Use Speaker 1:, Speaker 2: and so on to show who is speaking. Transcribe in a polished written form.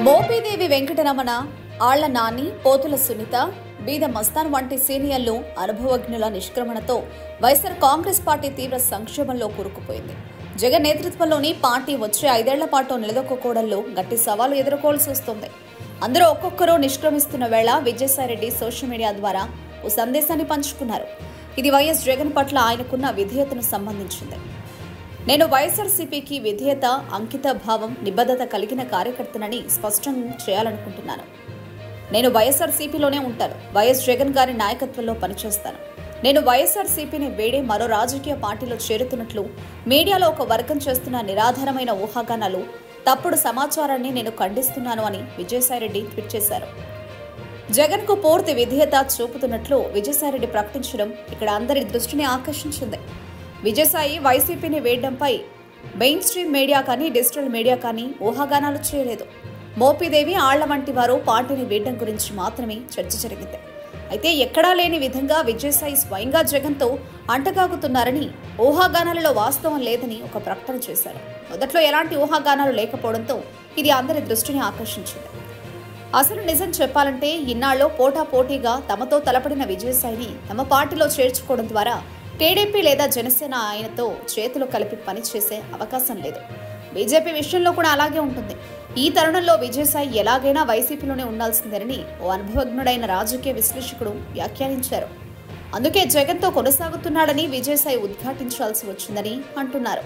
Speaker 1: మోపిదేవి వెంకటరమణ, ఆళ్ల నాని, పోతుల సునీత, బీద మస్తాన్ వంటి సీనియర్లు అనుభవజ్ఞుల నిష్క్రమణతో వైఎస్ఆర్ కాంగ్రెస్ పార్టీ తీవ్ర సంక్షోభంలో కూరుకుపోయింది. జగన్ నేతృత్వంలోని పార్టీ వచ్చే 5 ఏళ్ల పాటు నిలదొక్కుకోవడంలో గట్టి సవాలు ఎదుర్కోవాల్సి వస్తోంది. అందరూ ఒక్కొక్కరు నిష్క్రమిస్తున్న వేళ విజయసాయిరెడ్డి సోషల్ మీడియా ద్వారా ఓ సందేశాన్ని పంచుకున్నారు. ఇది వైఎస్ జగన్ పట్ల ఆయనకున్న విధేయతను సంబంధించింది. నేను వైఎస్ఆర్సీపీకి విధేయత, అంకిత భావం, నిబద్ధత కలిగిన కార్యకర్తనని స్పష్టం చేయాలనుకుంటున్నాను. నేను వైఎస్ఆర్సీపీలోనే ఉంటాను. వైఎస్ జగన్ గారి నాయకత్వంలో పనిచేస్తాను. నేను వైఎస్ఆర్సీపీని వేడే మరో రాజకీయ పార్టీలో చేరుతున్నట్లు మీడియాలో ఒక వర్గం చేస్తున్న నిరాధారమైన ఊహాగానాలు, తప్పుడు సమాచారాన్ని నేను ఖండిస్తున్నాను అని విజయసాయిరెడ్డి ట్వీట్ చేశారు. జగన్ కు పూర్తి విధేయత చూపుతున్నట్లు విజయసాయిరెడ్డి ప్రకటించడం ఇక్కడ అందరి దృష్టిని ఆకర్షించింది. విజయసాయి వైసీపీని వేయడంపై మెయిన్ స్ట్రీమ్ మీడియా కానీ, డిజిటల్ మీడియా కానీ ఊహాగానాలు చేయలేదు. మోపిదేవి, ఆళ్ల వంటి వారు పార్టీని వేయడం గురించి మాత్రమే చర్చ జరిగింది. అయితే ఎక్కడా లేని విధంగా విజయసాయి స్వయంగా జగన్తో అంటగాగుతున్నారని, ఊహాగానాలలో వాస్తవం లేదని ఒక ప్రకటన చేశారు. మొదట్లో ఎలాంటి ఊహాగానాలు లేకపోవడంతో ఇది అందరి దృష్టిని ఆకర్షించింది. అసలు నిజం చెప్పాలంటే ఇన్నాళ్ళు పోటాపోటీగా తమతో తలపడిన విజయసాయిని తమ పార్టీలో చేర్చుకోవడం ద్వారా టీడీపీ లేదా జనసేన ఆయనతో చేతులు కలిపి పనిచేసే అవకాశం లేదు. బీజేపీ విషయంలో కూడా అలాగే ఉంటుంది. ఈ తరుణంలో విజయసాయి ఎలాగైనా వైసీపీలోనే ఉండాల్సిందేనని ఓ అనుభవజ్ఞుడైన రాజకీయ విశ్లేషకుడు వ్యాఖ్యానించారు. అందుకే జగన్తో కొనసాగుతున్నాడని విజయసాయి ఉద్ఘాటించాల్సి వచ్చిందని అంటున్నారు.